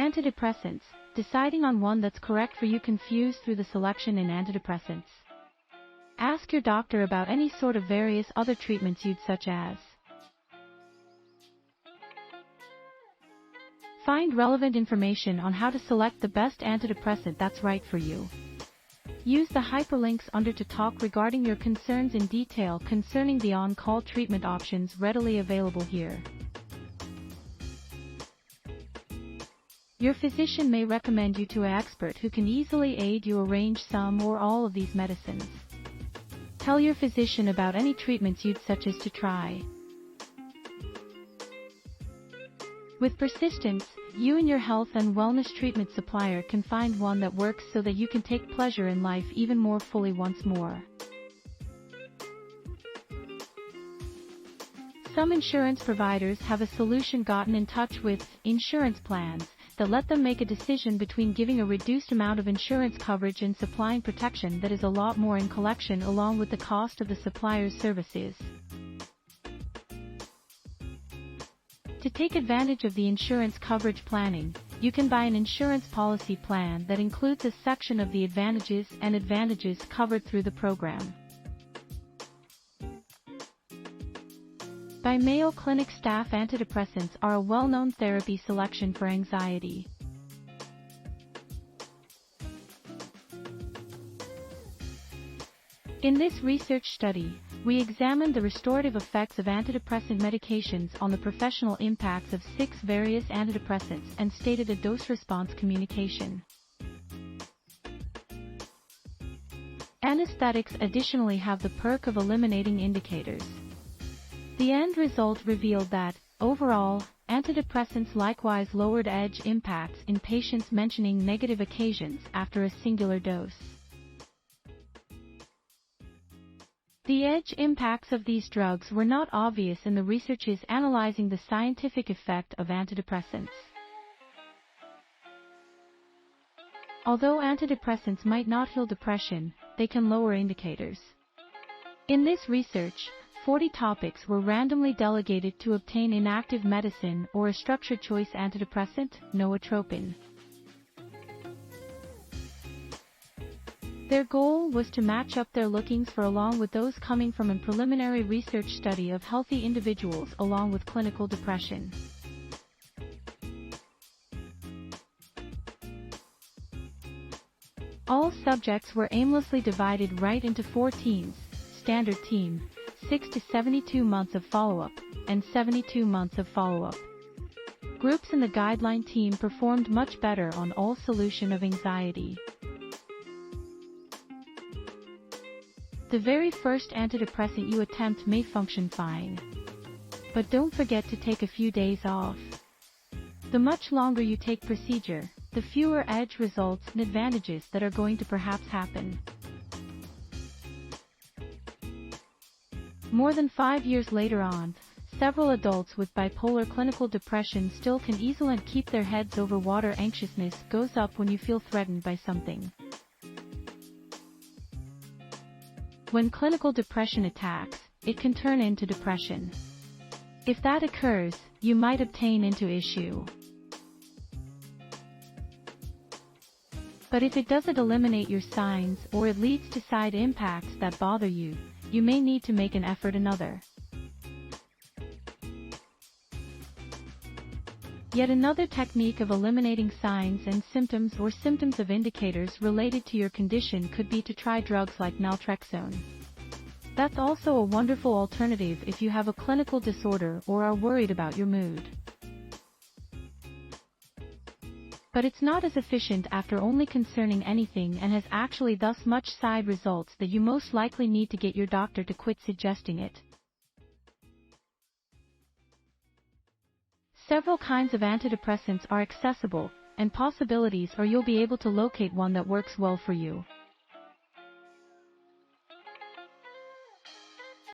Antidepressants. Deciding on one that's correct for you, confused through the selection in antidepressants. Ask your doctor about any sort of various other treatments you'd such as. Find relevant information on how to select the best antidepressant that's right for you. Use the hyperlinks under to talk regarding your concerns in detail concerning the on-call treatment options readily available here. Your physician may recommend you to an expert who can easily aid you arrange some or all of these medicines. Tell your physician about any treatments you'd such as to try. With persistence, you and your health and wellness treatment supplier can find one that works so that you can take pleasure in life even more fully once more. Some insurance providers have a solution gotten in touch with insurance plans that let them make a decision between giving a reduced amount of insurance coverage and supplying protection that is a lot more in collection along with the cost of the supplier's services. To take advantage of the insurance coverage planning, you can buy an insurance policy plan that includes a section of the advantages covered through the program. By Mayo Clinic staff, antidepressants are a well-known therapy selection for anxiety. In this research study, we examined the restorative effects of antidepressant medications on the professional impacts of 6 various antidepressants and stated a dose-response communication. Anesthetics additionally have the perk of eliminating indicators. The end result revealed that, overall, antidepressants likewise lowered edge impacts in patients mentioning negative occasions after a singular dose. The edge impacts of these drugs were not obvious in the researches analyzing the scientific effect of antidepressants. Although antidepressants might not heal depression, they can lower indicators. In this research, 40 topics were randomly delegated to obtain inactive medicine or a structured choice antidepressant, nootropin. Their goal was to match up their lookings for along with those coming from a preliminary research study of healthy individuals along with clinical depression. All subjects were aimlessly divided right into 4 teams: standard team, 6 to 72 months of follow-up, and 72 months of follow-up. Groups in the guideline team performed much better on all solution of anxiety. The very first antidepressant you attempt may function fine. But don't forget to take a few days off. The much longer you take procedure, the fewer edge results and advantages that are going to perhaps happen. More than 5 years later on, several adults with bipolar clinical depression still can easily keep their heads over water. Anxiousness goes up when you feel threatened by something. When clinical depression attacks, it can turn into depression. If that occurs, you might obtain into issue. But if it doesn't eliminate your signs or it leads to side impacts that bother you, you may need to make an effort another. Yet another technique of eliminating signs and symptoms or symptoms of indicators related to your condition could be to try drugs like naltrexone. That's also a wonderful alternative if you have a clinical disorder or are worried about your mood. But it's not as efficient after only concerning anything and has actually thus much side results that you most likely need to get your doctor to quit suggesting it. Several kinds of antidepressants are accessible, and possibilities are you'll be able to locate one that works well for you.